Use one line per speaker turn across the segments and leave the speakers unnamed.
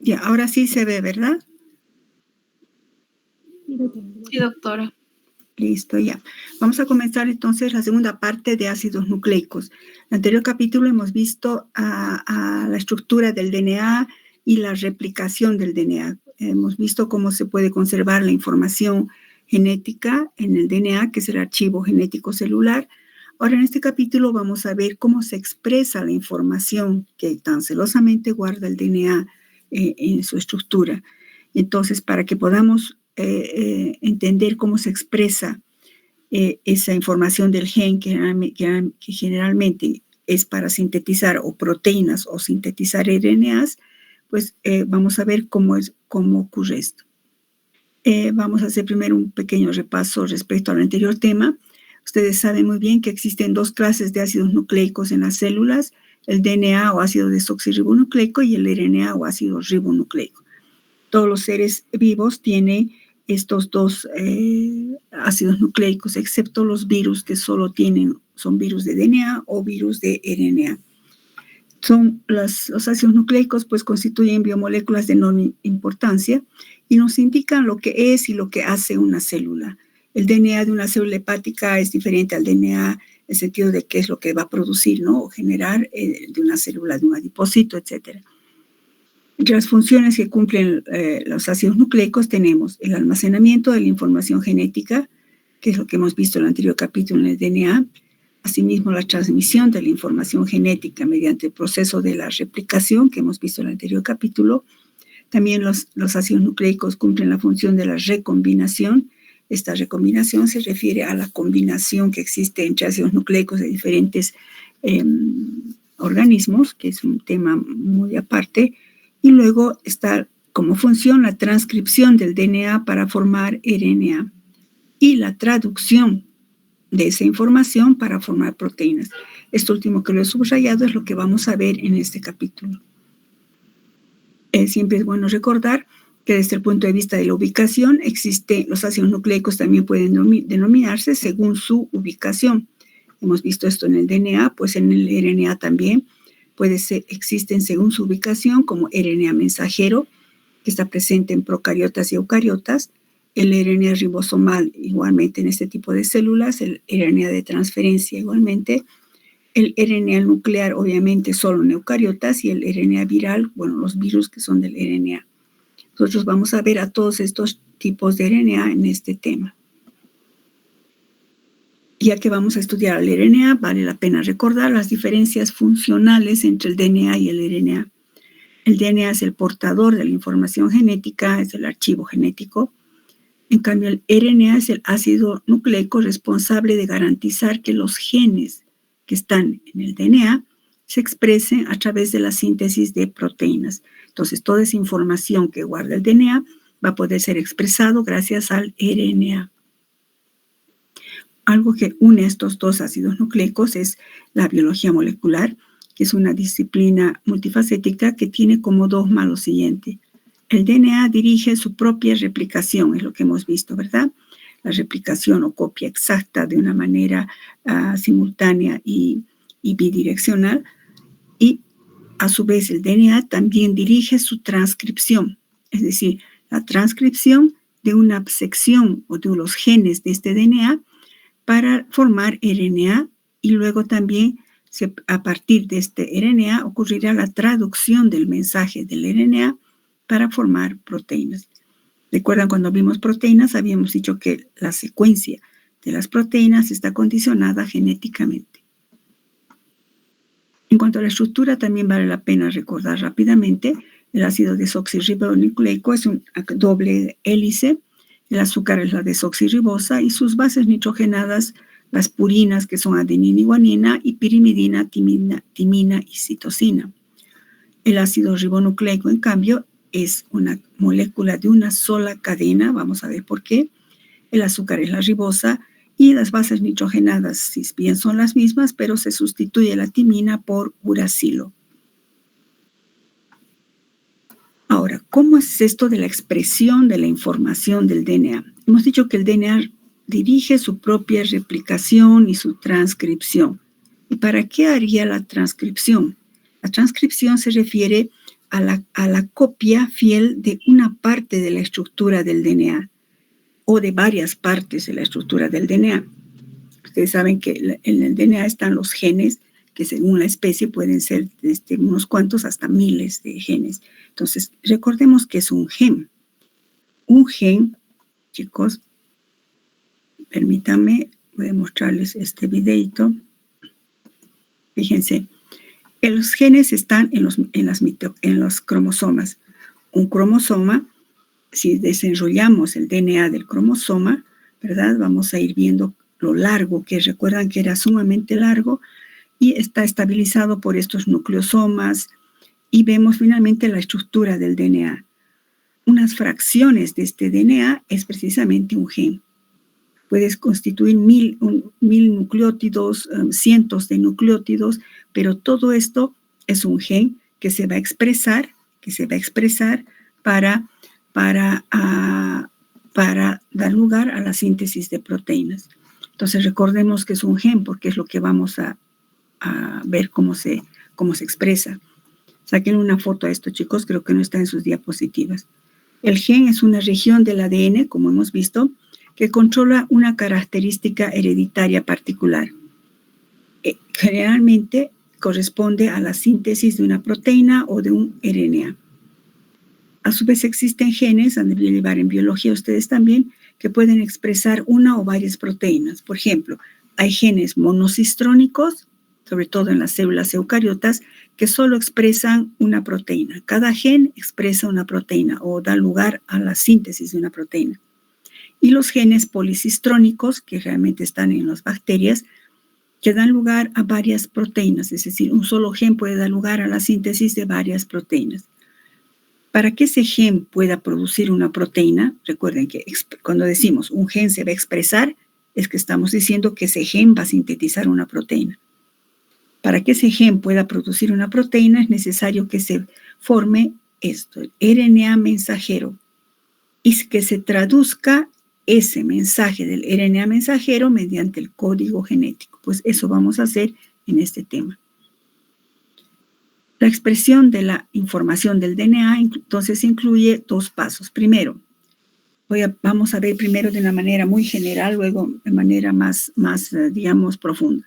Ya, ahora sí se ve, ¿verdad?
Sí, doctora.
Listo, ya. Vamos a comenzar entonces la segunda parte de ácidos nucleicos. En el anterior capítulo hemos visto a la estructura del DNA y la replicación del DNA. Hemos visto cómo se puede conservar la información genética en el DNA, que es el archivo genético celular. Ahora, en este capítulo vamos a ver cómo se expresa la información que tan celosamente guarda el DNA en su estructura. Entonces, para que podamos entender cómo se expresa esa información del gen que generalmente es para sintetizar o proteínas o sintetizar RNAs, pues vamos a ver cómo ocurre esto. Vamos a hacer primero un pequeño repaso respecto al anterior tema. Ustedes saben muy bien que existen dos clases de ácidos nucleicos en las células, el DNA o ácido desoxirribonucleico y el RNA o ácido ribonucleico. Todos los seres vivos tienen estos dos ácidos nucleicos, excepto los virus que solo son virus de DNA o virus de RNA. Los ácidos nucleicos pues constituyen biomoléculas de enorme importancia y nos indican lo que es y lo que hace una célula. El DNA de una célula hepática es diferente al DNA en el sentido de qué es lo que va a producir, ¿no? O generar de una célula, de un adipocito, etc. Entre las funciones que cumplen los ácidos nucleicos tenemos el almacenamiento de la información genética, que es lo que hemos visto en el anterior capítulo en el DNA, asimismo la transmisión de la información genética mediante el proceso de la replicación, que hemos visto en el anterior capítulo. También los ácidos nucleicos cumplen la función de la recombinación. Esta recombinación se refiere a la combinación que existe entre ácidos nucleicos de diferentes organismos, que es un tema muy aparte. Y luego está como función la transcripción del DNA para formar RNA y la traducción de esa información para formar proteínas. Esto último que lo he subrayado es lo que vamos a ver en este capítulo. Siempre es bueno recordar que desde el punto de vista de la ubicación, los ácidos nucleicos también pueden denominarse según su ubicación. Hemos visto esto en el DNA, pues en el RNA también existen según su ubicación como RNA mensajero, que está presente en procariotas y eucariotas, el RNA ribosomal igualmente en este tipo de células, el RNA de transferencia igualmente, el RNA nuclear obviamente solo en eucariotas y el RNA viral, bueno, los virus que son del RNA. Nosotros vamos a ver a todos estos tipos de RNA en este tema. Ya que vamos a estudiar el RNA, vale la pena recordar las diferencias funcionales entre el DNA y el RNA. El DNA es el portador de la información genética, es el archivo genético. En cambio, el RNA es el ácido nucleico responsable de garantizar que los genes que están en el DNA se expresen a través de la síntesis de proteínas. Entonces, toda esa información que guarda el DNA va a poder ser expresado gracias al RNA. Algo que une estos dos ácidos nucleicos es la biología molecular, que es una disciplina multifacética que tiene como dogma lo siguiente. El DNA dirige su propia replicación, es lo que hemos visto, ¿verdad? La replicación o copia exacta de una manera simultánea y bidireccional. Y a su vez el DNA también dirige su transcripción, es decir, la transcripción de una sección o de los genes de este DNA para formar RNA y luego también a partir de este RNA ocurrirá la traducción del mensaje del RNA para formar proteínas. ¿Recuerdan cuando vimos proteínas? Habíamos dicho que la secuencia de las proteínas está condicionada genéticamente. En cuanto a la estructura, también vale la pena recordar rápidamente, el ácido desoxirribonucleico es un doble hélice, el azúcar es la desoxirribosa y sus bases nitrogenadas, las purinas que son adenina y guanina y pirimidina, timina y citosina. El ácido ribonucleico, en cambio, es una molécula de una sola cadena, vamos a ver por qué. El azúcar es la ribosa y las bases nitrogenadas, si bien son las mismas, pero se sustituye la timina por uracilo. Ahora, ¿cómo es esto de la expresión de la información del DNA? Hemos dicho que el DNA dirige su propia replicación y su transcripción. ¿Y para qué haría la transcripción? La transcripción se refiere a la copia fiel de una parte de la estructura del DNA o de varias partes de la estructura del DNA. Ustedes saben que en el DNA están los genes, que según la especie pueden ser unos cuantos hasta miles de genes. Entonces, recordemos que es un gen. Un gen, chicos, permítanme, voy a mostrarles este videito. Fíjense, los genes están en los cromosomas. Un cromosoma, si desenrollamos el DNA del cromosoma, ¿verdad? Vamos a ir viendo lo largo que es. Recuerdan que era sumamente largo y está estabilizado por estos nucleosomas y vemos finalmente la estructura del DNA. Unas fracciones de este DNA es precisamente un gen. Puedes constituir mil nucleótidos, cientos de nucleótidos, pero todo esto es un gen que se va a expresar para dar lugar a la síntesis de proteínas. Entonces recordemos que es un gen porque es lo que vamos a ver cómo se expresa. Saquen una foto a esto, chicos, creo que no está en sus diapositivas. El gen es una región del ADN, como hemos visto, que controla una característica hereditaria particular. Generalmente corresponde a la síntesis de una proteína o de un RNA. A su vez existen genes, han de llevar en biología ustedes también, que pueden expresar una o varias proteínas. Por ejemplo, hay genes monocistrónicos, sobre todo en las células eucariotas, que solo expresan una proteína. Cada gen expresa una proteína o da lugar a la síntesis de una proteína. Y los genes policistrónicos, que realmente están en las bacterias, que dan lugar a varias proteínas, es decir, un solo gen puede dar lugar a la síntesis de varias proteínas. Para que ese gen pueda producir una proteína, recuerden que cuando decimos un gen se va a expresar, es que estamos diciendo que ese gen va a sintetizar una proteína. Para que ese gen pueda producir una proteína es necesario que se forme esto, el RNA mensajero, y que se traduzca ese mensaje del RNA mensajero mediante el código genético. Pues eso vamos a hacer en este tema. La expresión de la información del DNA entonces incluye dos pasos. Primero, vamos a ver primero de una manera muy general, luego de manera más digamos, profunda.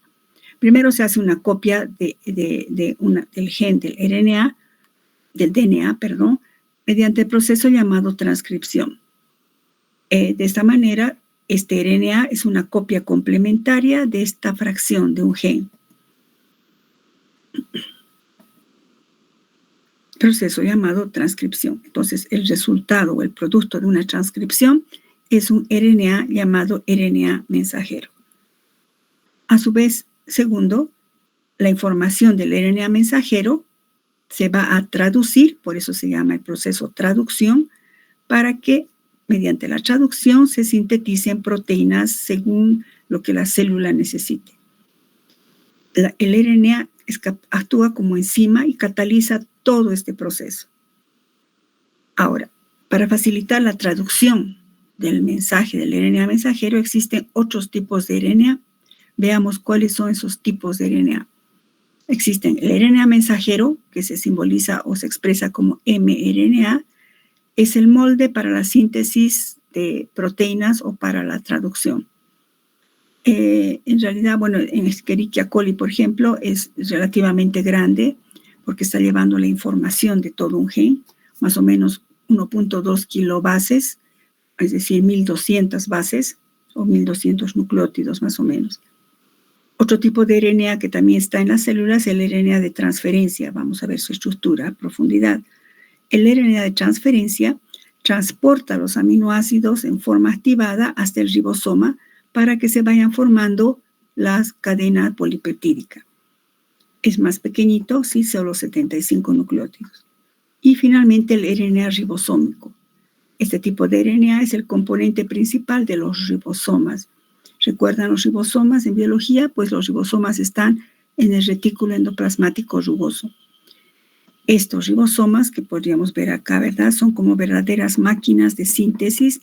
Primero se hace una copia del gen del RNA, del DNA, perdón, mediante el proceso llamado transcripción. De esta manera, este RNA es una copia complementaria de esta fracción de un gen. Proceso llamado transcripción. Entonces, el resultado o el producto de una transcripción es un RNA llamado RNA mensajero. A su vez, segundo, la información del RNA mensajero se va a traducir, por eso se llama el proceso traducción, para que mediante la traducción se sinteticen proteínas según lo que la célula necesite. El RNA actúa como enzima y cataliza todo este proceso. Ahora, para facilitar la traducción del mensaje del RNA mensajero, existen otros tipos de RNA. Veamos cuáles son esos tipos de RNA. Existen el RNA mensajero, que se simboliza o se expresa como mRNA, es el molde para la síntesis de proteínas o para la traducción. En realidad, bueno, en Escherichia coli, por ejemplo, es relativamente grande porque está llevando la información de todo un gen, más o menos 1.2 kilobases, es decir, 1.200 bases o 1.200 nucleótidos más o menos. Otro tipo de RNA que también está en las células es el RNA de transferencia. Vamos a ver su estructura a profundidad. El RNA de transferencia transporta los aminoácidos en forma activada hasta el ribosoma para que se vayan formando las cadenas polipeptídicas. Es más pequeñito, sí, solo 75 nucleótidos. Y finalmente el RNA ribosómico. Este tipo de RNA es el componente principal de los ribosomas. ¿Recuerdan los ribosomas en biología? Pues los ribosomas están en el retículo endoplasmático rugoso. Estos ribosomas que podríamos ver acá, ¿verdad? Son como verdaderas máquinas de síntesis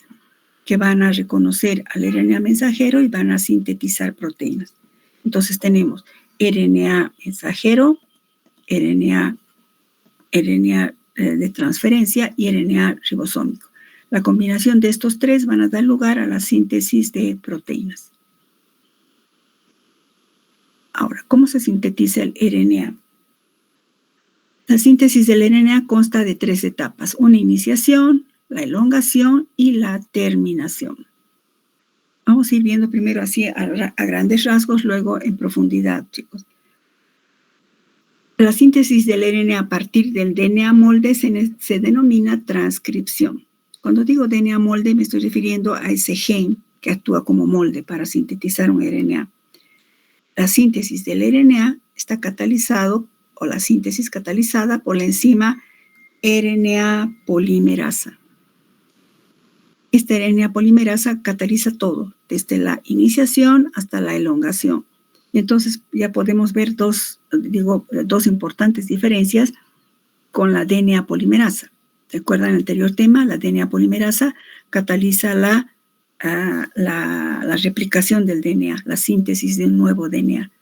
que van a reconocer al RNA mensajero y van a sintetizar proteínas. Entonces tenemos RNA mensajero, RNA de transferencia y RNA ribosómico. La combinación de estos tres van a dar lugar a la síntesis de proteínas. Ahora, ¿cómo se sintetiza el RNA? La síntesis del RNA consta de 3 etapas: una iniciación, la elongación y la terminación. Vamos a ir viendo primero así a grandes rasgos, luego en profundidad, chicos. La síntesis del RNA a partir del DNA molde se denomina transcripción. Cuando digo DNA molde me estoy refiriendo a ese gen que actúa como molde para sintetizar un RNA. La síntesis del RNA está catalizado, o la síntesis catalizada por la enzima RNA polimerasa. Esta RNA polimerasa cataliza todo, desde la iniciación hasta la elongación. Entonces ya podemos ver dos importantes diferencias con la DNA polimerasa. ¿Recuerdan el anterior tema? La DNA polimerasa cataliza la replicación del DNA, la síntesis de un nuevo DNA.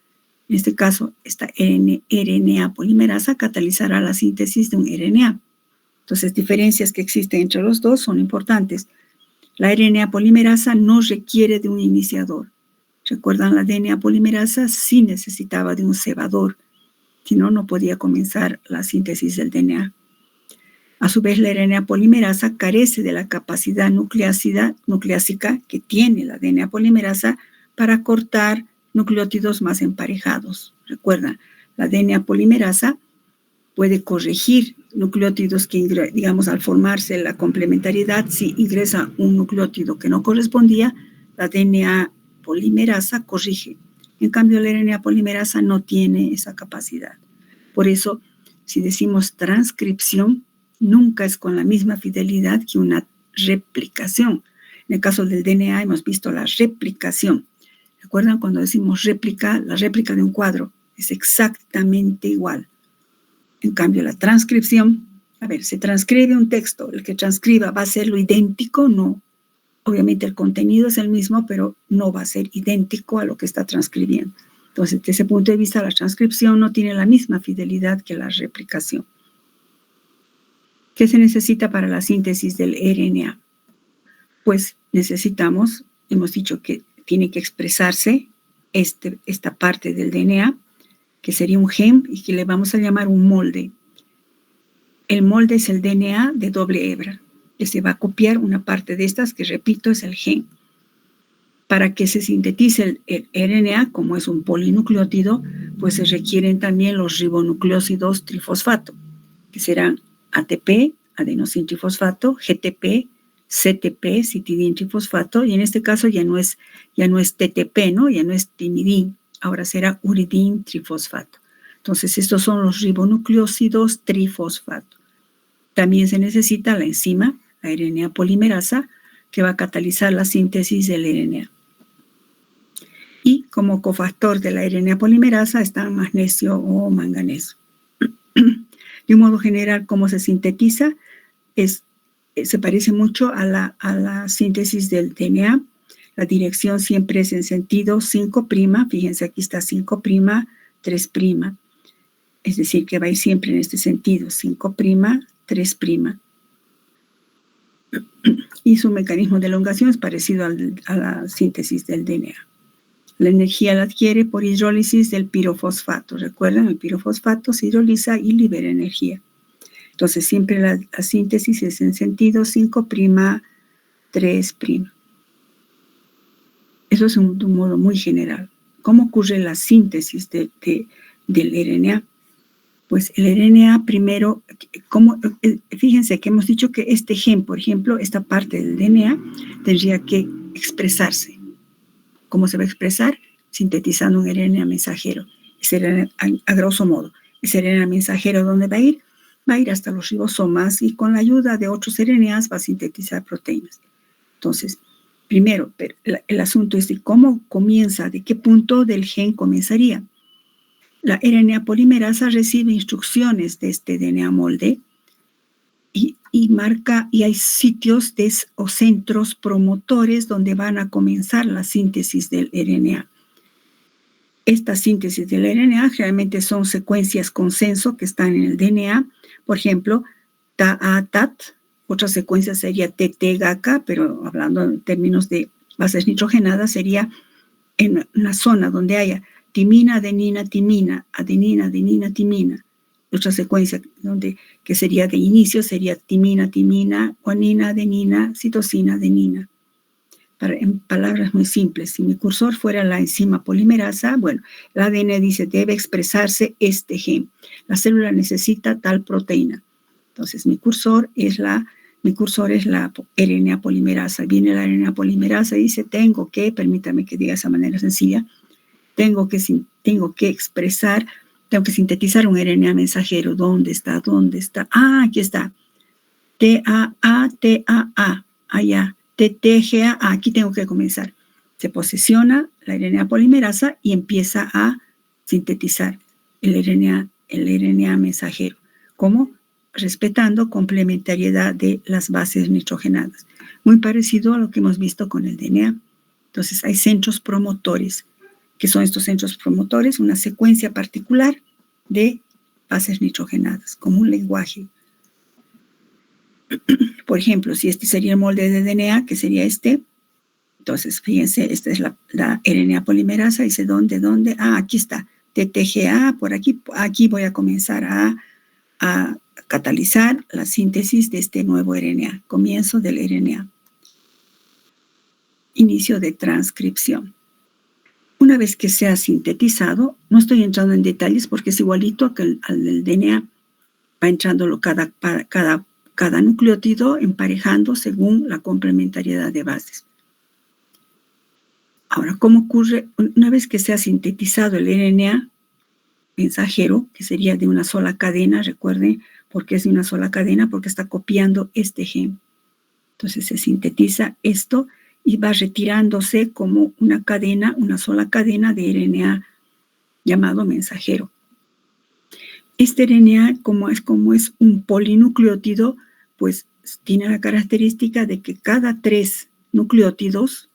En este caso, esta RNA polimerasa catalizará la síntesis de un RNA. Entonces, diferencias que existen entre los dos son importantes. La RNA polimerasa no requiere de un iniciador. ¿Recuerdan? La DNA polimerasa sí necesitaba de un cebador, si no, no podía comenzar la síntesis del DNA. A su vez, la RNA polimerasa carece de la capacidad nucleásica que tiene la DNA polimerasa para cortar nucleótidos más emparejados. Recuerda, la DNA polimerasa puede corregir nucleótidos que, digamos, al formarse la complementariedad, si ingresa un nucleótido que no correspondía, la DNA polimerasa corrige. En cambio, la RNA polimerasa no tiene esa capacidad. Por eso, si decimos transcripción, nunca es con la misma fidelidad que una replicación. En el caso del DNA hemos visto la replicación. ¿Recuerdan cuando decimos réplica? La réplica de un cuadro es exactamente igual. En cambio, la transcripción, se transcribe un texto, el que transcriba va a ser lo idéntico, no. Obviamente el contenido es el mismo, pero no va a ser idéntico a lo que está transcribiendo. Entonces, desde ese punto de vista, la transcripción no tiene la misma fidelidad que la replicación. ¿Qué se necesita para la síntesis del RNA? Pues necesitamos, hemos dicho que tiene que expresarse esta parte del DNA, que sería un gen y que le vamos a llamar un molde. El molde es el DNA de doble hebra, que se va a copiar una parte de estas, que repito, es el gen. Para que se sintetice el RNA, como es un polinucleótido, pues se requieren también los ribonucleósidos trifosfato, que serán ATP, adenosín trifosfato, GTP, CTP, citidín trifosfato, y en este caso ya no es TTP, ¿no? Ya no es timidín, ahora será uridín trifosfato. Entonces, estos son los ribonucleósidos trifosfato. También se necesita la enzima, la RNA polimerasa, que va a catalizar la síntesis del RNA. Y como cofactor de la RNA polimerasa está magnesio o manganeso. De un modo general, cómo se sintetiza, se parece mucho a la síntesis del DNA. La dirección siempre es en sentido 5', fíjense aquí está 5', 3'. Es decir, que va a ir siempre en este sentido, 5', 3'. Y su mecanismo de elongación es parecido a la síntesis del DNA. La energía la adquiere por hidrólisis del pirofosfato. ¿Recuerdan? El pirofosfato se hidroliza y libera energía. Entonces, siempre la síntesis es en sentido 5', 3'. Eso es de un modo muy general. ¿Cómo ocurre la síntesis del RNA? Pues el RNA primero, fíjense que hemos dicho que este gen, por ejemplo, esta parte del DNA, tendría que expresarse. ¿Cómo se va a expresar? Sintetizando un RNA mensajero. A grosso modo, ese RNA mensajero, ¿dónde va a ir? Va a ir hasta los ribosomas y con la ayuda de otros RNAs va a sintetizar proteínas. Entonces, primero, el asunto es de cómo comienza, de qué punto del gen comenzaría. La RNA polimerasa recibe instrucciones de este DNA molde y hay sitios o centros promotores donde van a comenzar la síntesis del RNA. Esta síntesis del RNA generalmente son secuencias consenso que están en el DNA. Por ejemplo, tat. Otra secuencia sería TT-GACA, pero hablando en términos de bases nitrogenadas, sería en una zona donde haya timina, adenina, timina, adenina, adenina, timina. Otra secuencia que sería de inicio sería timina, timina, guanina, adenina, citosina, adenina. En palabras muy simples, si mi cursor fuera la enzima polimerasa, bueno, el ADN dice, debe expresarse este gen. La célula necesita tal proteína. Entonces, mi cursor es la RNA polimerasa. Viene la RNA polimerasa y dice, permítame que diga de esa manera sencilla, tengo que sintetizar un RNA mensajero. ¿Dónde está? Ah, aquí está. TAA, allá. TTGA, aquí tengo que comenzar. Se posiciona la RNA polimerasa y empieza a sintetizar el RNA mensajero. ¿Cómo? Respetando complementariedad de las bases nitrogenadas. Muy parecido a lo que hemos visto con el DNA. Entonces, hay centros promotores. ¿Qué son estos centros promotores? Una secuencia particular de bases nitrogenadas, como un lenguaje. Por ejemplo, si este sería el molde de DNA, que sería este, entonces, fíjense, esta es la RNA polimerasa, dice, ¿dónde? Ah, aquí está, TTGA, por aquí voy a comenzar a catalizar la síntesis de este nuevo RNA, comienzo del RNA. Inicio de transcripción. Una vez que sea sintetizado, no estoy entrando en detalles porque es igualito al del DNA, va entrándolo cada nucleótido emparejando según la complementariedad de bases. Ahora, ¿cómo ocurre? Una vez que se ha sintetizado el RNA mensajero, que sería de una sola cadena, recuerden, porque es de una sola cadena, porque está copiando este gen. Entonces se sintetiza esto y va retirándose como una sola cadena de RNA llamado mensajero. Este RNA, como es un polinucleótido, pues tiene la característica de que cada 3 nucleótidos,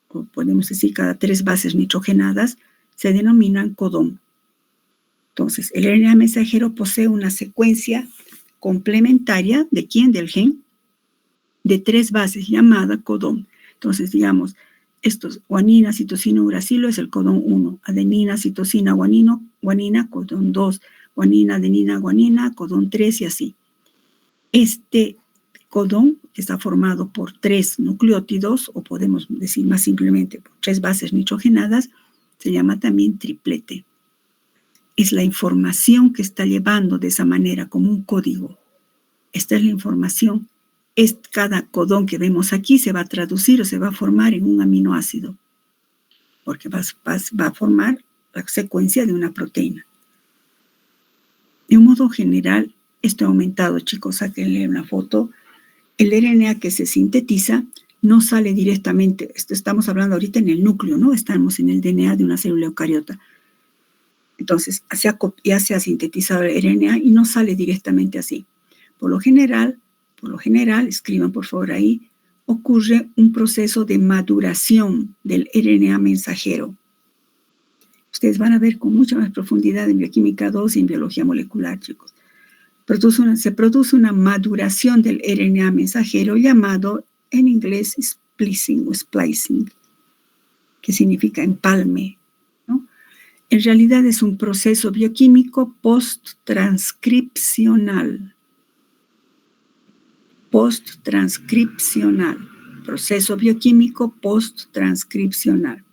o podemos decir cada 3 bases nitrogenadas, se denominan codón. Entonces, el RNA mensajero posee una secuencia complementaria, ¿de quién? Del gen, de 3 bases llamada codón. Entonces, digamos, estos guanina, citosina, uracilo es el codón 1, adenina, citosina, guanina, codón 2, guanina, adenina, guanina, codón 3 y así. Este codón está formado por 3 nucleótidos, o podemos decir más simplemente por 3 bases nitrogenadas, se llama también triplete. Es la información que está llevando de esa manera como un código. Esta es la información. Cada codón que vemos aquí se va a traducir o se va a formar en un aminoácido, porque va a formar la secuencia de una proteína. De un modo general, esto ha aumentado, chicos, sáquenle una foto. El RNA que se sintetiza no sale directamente. Estamos hablando ahorita en el núcleo, ¿no? Estamos en el DNA de una célula eucariota. Entonces, ya se ha sintetizado el RNA y no sale directamente así. Por lo general, escriban por favor ahí, ocurre un proceso de maduración del RNA mensajero. Ustedes van a ver con mucha más profundidad en bioquímica 2 y en biología molecular, chicos. Se produce una maduración del RNA mensajero llamado en inglés splicing o splicing, que significa empalme, ¿no? En realidad es un proceso bioquímico post-transcripcional. Proceso bioquímico post-transcripcional.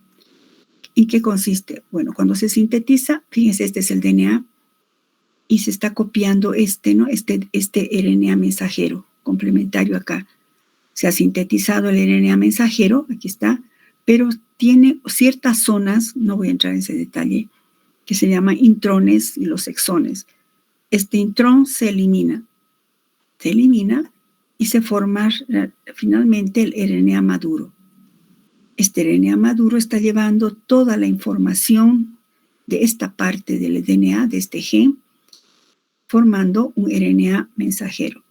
¿En qué consiste? Bueno, cuando se sintetiza, fíjense, este es el DNA, y se está copiando este RNA mensajero complementario acá. Se ha sintetizado el RNA mensajero, aquí está, pero tiene ciertas zonas, no voy a entrar en ese detalle, que se llaman intrones y los exones. Este intrón se elimina y se forma finalmente el RNA maduro. Este RNA maduro está llevando toda la información de esta parte del DNA, de este gen, formando un RNA mensajero,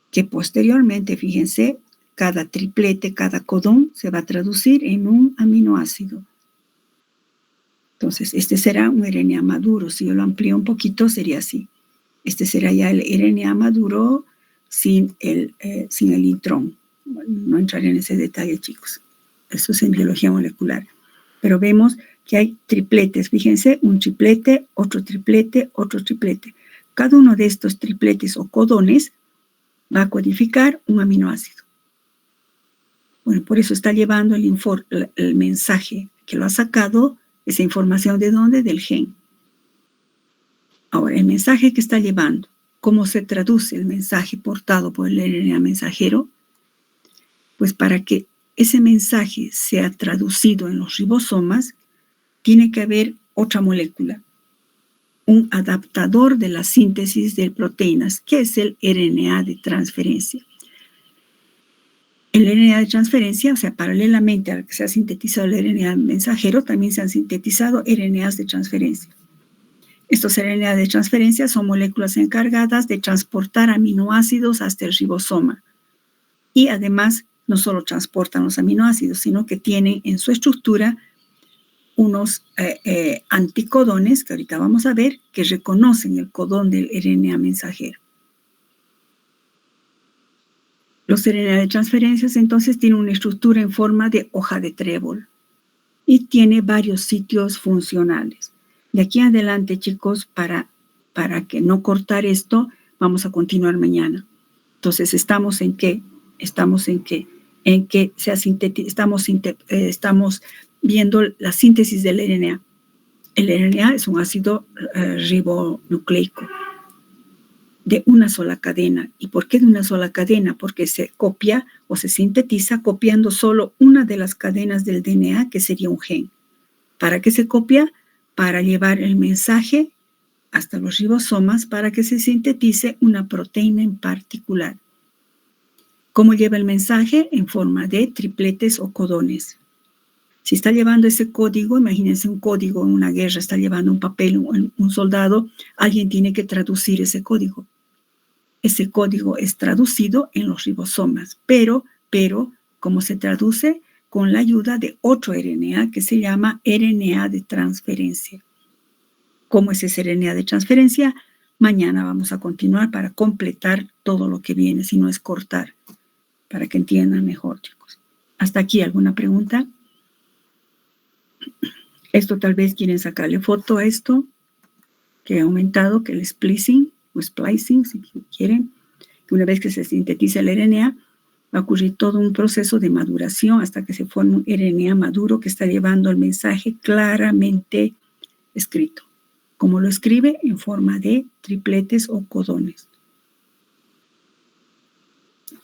que posteriormente, fíjense, cada triplete, cada codón se va a traducir en un aminoácido. Entonces, este será un RNA maduro. Si yo lo amplío un poquito, sería así. Este será ya el RNA maduro sin el intrón. No entraré en ese detalle, chicos. Eso es en biología molecular. Pero vemos que hay tripletes. Fíjense, un triplete, otro triplete, otro triplete. Cada uno de estos tripletes o codones va a codificar un aminoácido. Bueno, por eso está llevando el mensaje que lo ha sacado, esa información ¿de dónde? Del gen. Ahora, el mensaje que está llevando, ¿cómo se traduce el mensaje portado por el RNA mensajero? Pues para que ese mensaje sea traducido en los ribosomas, tiene que haber otra molécula, un adaptador de la síntesis de proteínas, que es el RNA de transferencia. El RNA de transferencia, o sea, paralelamente al que se ha sintetizado el RNA mensajero, también se han sintetizado RNAs de transferencia. Estos RNA de transferencia son moléculas encargadas de transportar aminoácidos hasta el ribosoma. Y además, no solo transportan los aminoácidos, sino que tienen en su estructura unos anticodones, que ahorita vamos a ver, que reconocen el codón del RNA mensajero. Los RNA de transferencias entonces tienen una estructura en forma de hoja de trébol y tiene varios sitios funcionales. De aquí en adelante, chicos, para que no cortar esto, vamos a continuar mañana. Entonces, ¿estamos en qué? Estamos en qué? En que estamos viendo la síntesis del RNA. El RNA es un ácido ribonucleico de una sola cadena. ¿Y por qué de una sola cadena? Porque se copia o se sintetiza copiando solo una de las cadenas del DNA, que sería un gen. ¿Para qué se copia? Para llevar el mensaje hasta los ribosomas para que se sintetice una proteína en particular. ¿Cómo lleva el mensaje? En forma de tripletes o codones. Si está llevando ese código, imagínense un código en una guerra, está llevando un papel, un soldado, alguien tiene que traducir ese código. Ese código es traducido en los ribosomas, pero, ¿cómo se traduce? Con la ayuda de otro RNA que se llama RNA de transferencia. ¿Cómo es ese RNA de transferencia? Mañana vamos a continuar para completar todo lo que viene, si no es cortar, para que entiendan mejor, chicos. Hasta aquí, ¿alguna pregunta? Esto tal vez quieren sacarle foto a esto, que ha aumentado, que el splicing, o splicing, si quieren, que una vez que se sintetiza el RNA, va a ocurrir todo un proceso de maduración hasta que se forme un RNA maduro que está llevando el mensaje claramente escrito. Como lo escribe en forma de tripletes o codones.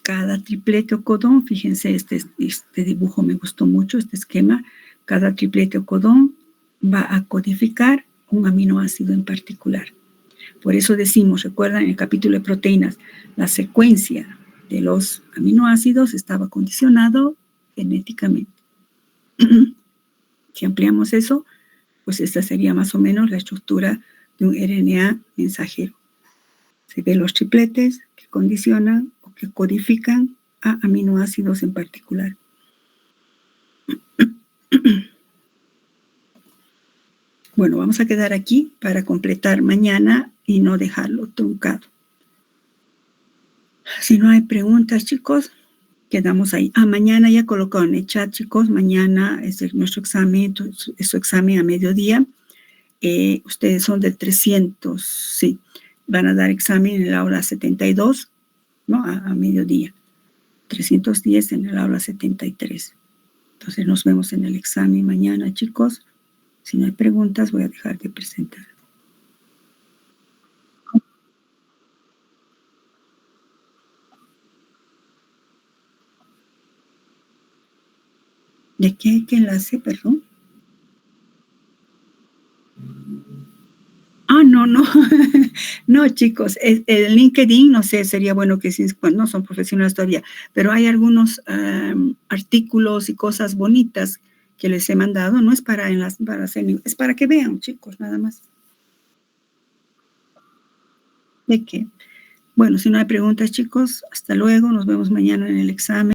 Cada triplete o codón, fíjense, este dibujo me gustó mucho, este esquema. Cada triplete o codón va a codificar un aminoácido en particular. Por eso decimos, recuerdan en el capítulo de proteínas, la secuencia de los aminoácidos estaba condicionado genéticamente. Si ampliamos eso, pues esta sería más o menos la estructura de un RNA mensajero. Se ven los tripletes que condicionan o que codifican a aminoácidos en particular. Bueno, vamos a quedar aquí para completar mañana y no dejarlo truncado. Si no hay preguntas, chicos, quedamos ahí. Mañana ya colocado en el chat, chicos. Mañana es nuestro examen, es su examen a mediodía. Ustedes son del 300, sí. Van a dar examen en el aula 72, ¿no? A mediodía. 310 en el aula 73. Entonces nos vemos en el examen mañana, chicos. Si no hay preguntas, voy a dejar de presentar. ¿De qué enlace, perdón? No. No, chicos, el LinkedIn, no sé, sería bueno que no son profesionales todavía, pero hay algunos artículos y cosas bonitas que les he mandado. No es para hacer, es para que vean, chicos, nada más. ¿De qué? Bueno, si no hay preguntas, chicos, hasta luego. Nos vemos mañana en el examen.